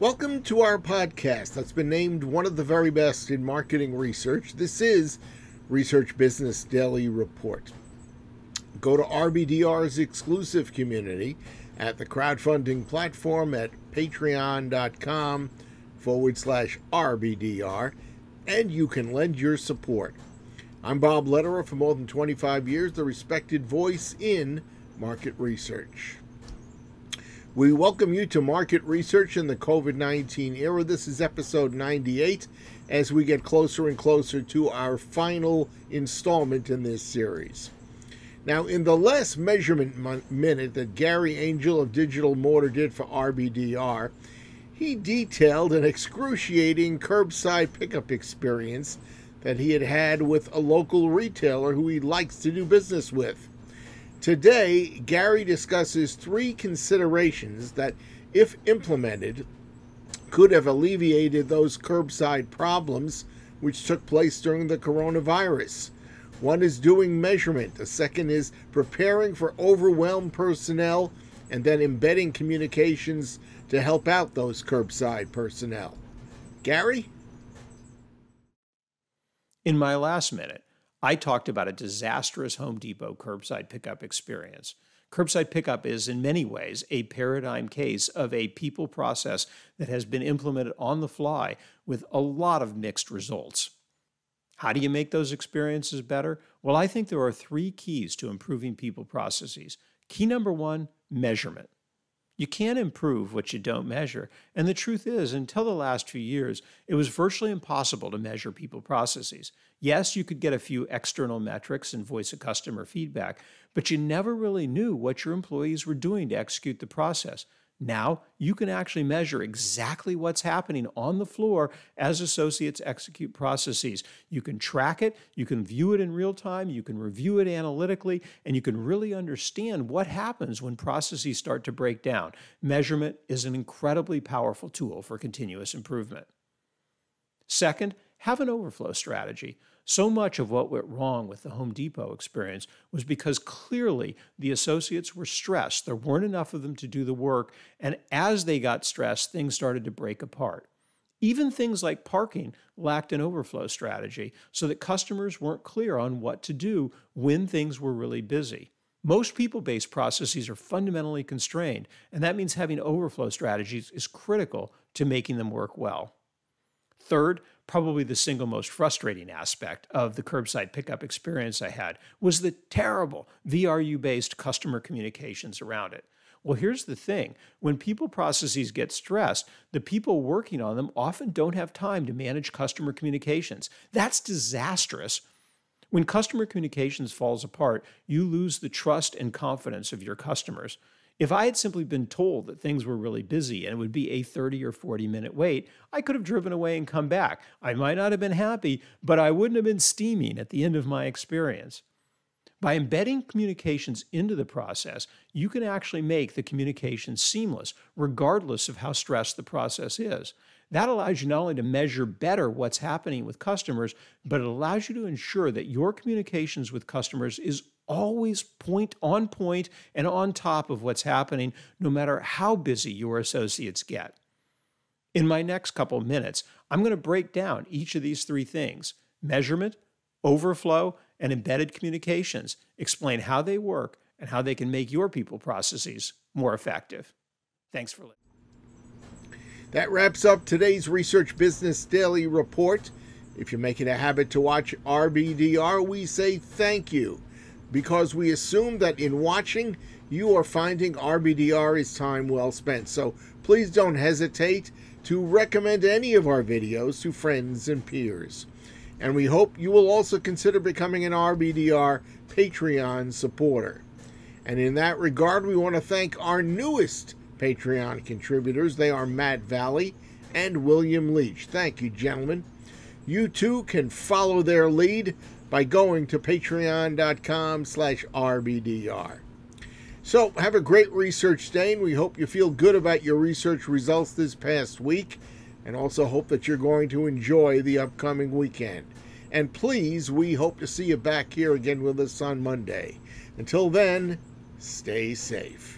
Welcome to our podcast that's been named one of the very best in marketing research. This is Research Business Daily Report. Go to RBDR's exclusive community at the crowdfunding platform at patreon.com/RBDR, and you can lend your support. I'm Bob Lederer, for more than 25 years, the respected voice in market research. We welcome you to Market Research in the COVID-19 era. This is episode 98 as we get closer and closer to our final installment in this series. Now, in the last measurement minute that Gary Angel of Digital Mortar did for RBDR, he detailed an excruciating curbside pickup experience that he had had with a local retailer who he likes to do business with. Today, Gary discusses three considerations that, if implemented, could have alleviated those curbside problems which took place during the coronavirus. One is doing measurement. The second is preparing for overwhelmed personnel and then embedding communications to help out those curbside personnel. Gary? In my last minute, I talked about a disastrous Home Depot curbside pickup experience. Curbside pickup is, in many ways, a paradigm case of a people process that has been implemented on the fly with a lot of mixed results. How do you make those experiences better? Well, I think there are three keys to improving people processes. Key number one, measurement. You can't improve what you don't measure. And the truth is, until the last few years, it was virtually impossible to measure people processes. Yes, you could get a few external metrics and voice of customer feedback, but you never really knew what your employees were doing to execute the process. Now, you can actually measure exactly what's happening on the floor as associates execute processes. You can track it, you can view it in real time, you can review it analytically, and you can really understand what happens when processes start to break down. Measurement is an incredibly powerful tool for continuous improvement. Second, have an overflow strategy. So much of what went wrong with the Home Depot experience was because clearly the associates were stressed. There weren't enough of them to do the work, and as they got stressed, things started to break apart. Even things like parking lacked an overflow strategy, so that customers weren't clear on what to do when things were really busy. Most people-based processes are fundamentally constrained, and that means having overflow strategies is critical to making them work well. Third, probably the single most frustrating aspect of the curbside pickup experience I had was the terrible VRU-based customer communications around it. Well, here's the thing. When people processes get stressed, the people working on them often don't have time to manage customer communications. That's disastrous. When customer communications falls apart, you lose the trust and confidence of your customers. If I had simply been told that things were really busy and it would be a 30 or 40-minute wait, I could have driven away and come back. I might not have been happy, but I wouldn't have been steaming at the end of my experience. By embedding communications into the process, you can actually make the communication seamless, regardless of how stressed the process is. That allows you not only to measure better what's happening with customers, but it allows you to ensure that your communications with customers is always point and on top of what's happening, no matter how busy your associates get. In my next couple of minutes, I'm going to break down each of these three things: measurement, overflow, and embedded communications, explain how they work and how they can make your people processes more effective. Thanks for listening. That wraps up today's Research Business Daily Report. If you're making a habit to watch RBDR, we say thank you, because we assume that in watching, you are finding RBDR is time well spent. So please don't hesitate to recommend any of our videos to friends and peers. And we hope you will also consider becoming an RBDR Patreon supporter. And in that regard, we want to thank our newest Patreon contributors. They are Matt Valley and William Leach. Thank you, gentlemen. You too can follow their lead by going to patreon.com/RBDR. So have a great research day, and we hope you feel good about your research results this past week, and also hope that you're going to enjoy the upcoming weekend. And please, we hope to see you back here again with us on Monday. Until then, stay safe.